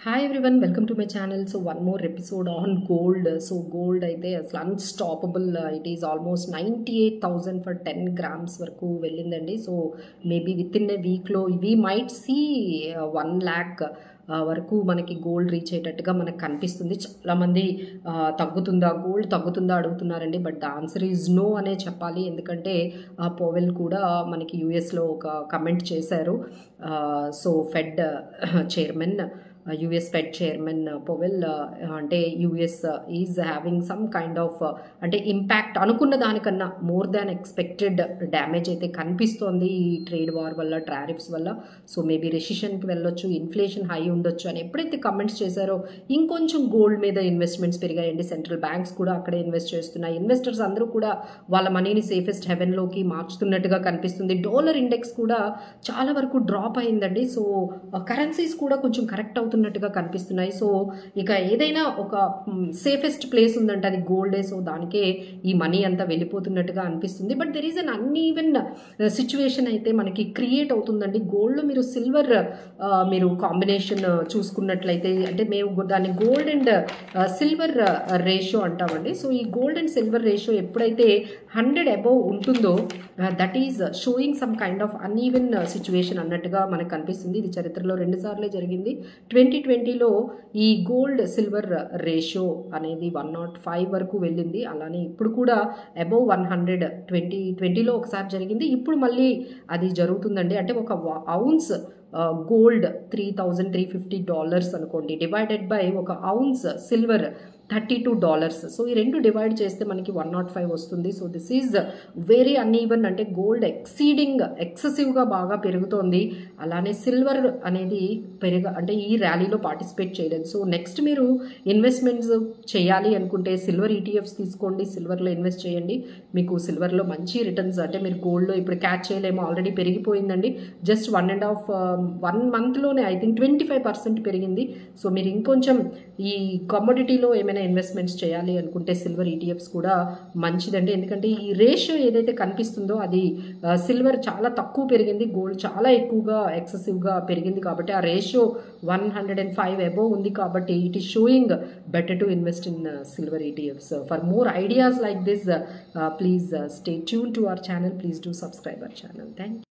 Hi everyone, welcome to my channel. So one more episode on gold. So gold అయితే అసలు unstoppable. It is almost 98,000 for 10 grams వరకు వెళ్ళిందండి. So maybe with in a వీక్లో we might see 1 lakh వరకు మనకి gold reach అయ్యేటట్టుగా మనకు కనిపిస్తుంది. చాలామంది తగ్గుతుందా గోల్డ్ తగ్గుతుందా అడుగుతున్నారండి. But the answer is no అనే చెప్పాలి. ఎందుకంటే పోవెల్ కూడా మనకి యూఎస్లో ఒక కమెంట్ చేశారు. So fed chairman US fed chairman Powell అంటే US is having some kind of అంటే ఇంపాక్ట్ అనుకున్న దానికన్నా మోర్ దాన్ ఎక్స్పెక్టెడ్ డ్యామేజ్ అయితే కనిపిస్తోంది ఈ ట్రేడ్ వార్ వల్ల, టారిఫ్స్ వల్ల. సో మేబీ రెసిషన్కి వెళ్ళొచ్చు, ఇన్ఫ్లేషన్ హై ఉండొచ్చు అని ఎప్పుడైతే కమెంట్స్ చేశారో ఇంకొంచెం గోల్డ్ మీద ఇన్వెస్ట్మెంట్స్ పెరిగాయండి. సెంట్రల్ బ్యాంక్స్ కూడా అక్కడే ఇన్వెస్ట్ చేస్తున్నాయి. ఇన్వెస్టర్స్ అందరూ కూడా వాళ్ళ మనీని సేఫెస్ట్ హెవెన్లోకి మార్చుతున్నట్టుగా కనిపిస్తుంది. డాలర్ ఇండెక్స్ కూడా చాలా వరకు డ్రాప్ అయిందండి. సో కరెన్సీస్ కూడా కొంచెం కరెక్ట్ అవుతున్నట్టుగా కనిపిస్తున్నాయి. సో ఇక ఏదైనా ఒక సేఫెస్ట్ ప్లేస్ ఉందంటే అది గోల్డే. సో దానికే ఈ మనీ అంతా వెళ్ళిపోతున్నట్టుగా అనిపిస్తుంది. But there is an uneven situation అయితే మనకి క్రియేట్ అవుతుందండి. గోల్డ్లో మీరు సిల్వర్ మీరు కాంబినేషన్ చూసుకున్నట్లయితే అంటే మేము దాన్ని గోల్డ్ అండ్ సిల్వర్ రేషియో అంటామండి. సో ఈ గోల్డ్ అండ్ సిల్వర్ రేషియో ఎప్పుడైతే 100 అబోవ్ ఉంటుందో that is sowing some kind of uneven situation అన్నట్టుగా మనకు కనిపిస్తుంది. ఇది చరిత్రలో 2 సార్లే జరిగింది. 2020లో ఈ గోల్డ్ సిల్వర్ రేషియో అనేది 105 వరకు వెళ్ళింది. అలానే ఇప్పుడు కూడా అబోవ్ 100 2020లో ఒకసారి జరిగింది. ఇప్పుడు మళ్ళీ అది జరుగుతుందండి. అంటే ఒక ఔన్స్ గోల్డ్ $3,350 అనుకోండి, డివైడెడ్ బై ఒక ఔన్స్ సిల్వర్ $32. సో ఈ రెండు డివైడ్ చేస్తే మనకి 105 వస్తుంది. So this is very uneven. అంటే గోల్డ్ ఎక్సెసివ్గా బాగా పెరుగుతోంది. అలానే సిల్వర్ అనేది అంటే ఈ ర్యాలీలో పార్టిసిపేట్ చేయలేదు. సో నెక్స్ట్ మీరు ఇన్వెస్ట్మెంట్స్ చేయాలి అనుకుంటే సిల్వర్ ఈటీఎఫ్స్ తీసుకోండి, సిల్వర్లో ఇన్వెస్ట్ చేయండి. మీకు సిల్వర్లో మంచి రిటర్న్స్ అంటే మీరు గోల్డ్లో ఇప్పుడు క్యాచ్ చేయలేమో, ఆల్రెడీ పెరిగిపోయిందండి. జస్ట్ 1 మంత్లోనే ఐ థింక్ 25% పెరిగింది. సో మీరు ఇంకొంచెం ఈ కమోడిటీలో ఏమైనా ఇన్వెస్ట్మెంట్స్ చేయాలి అనుకుంటే సిల్వర్ ఈటీఎఫ్స్ కూడా మంచిదండి. ఎందుకంటే ఈ రేషియో ఏదైతే కనిపిస్తుందో అది సిల్వర్ చాలా తక్కువ పెరిగింది, గోల్డ్ చాలా ఎక్కువగా ఎక్సెసివ్గా పెరిగింది. కాబట్టి ఆ రేషియో 105 అబోవ్ ఉంది. కాబట్టి it is showing better to invest in silver ETFs. For more ideas like this please stay tune to our channel. Please do subscribe our channel. Thank you.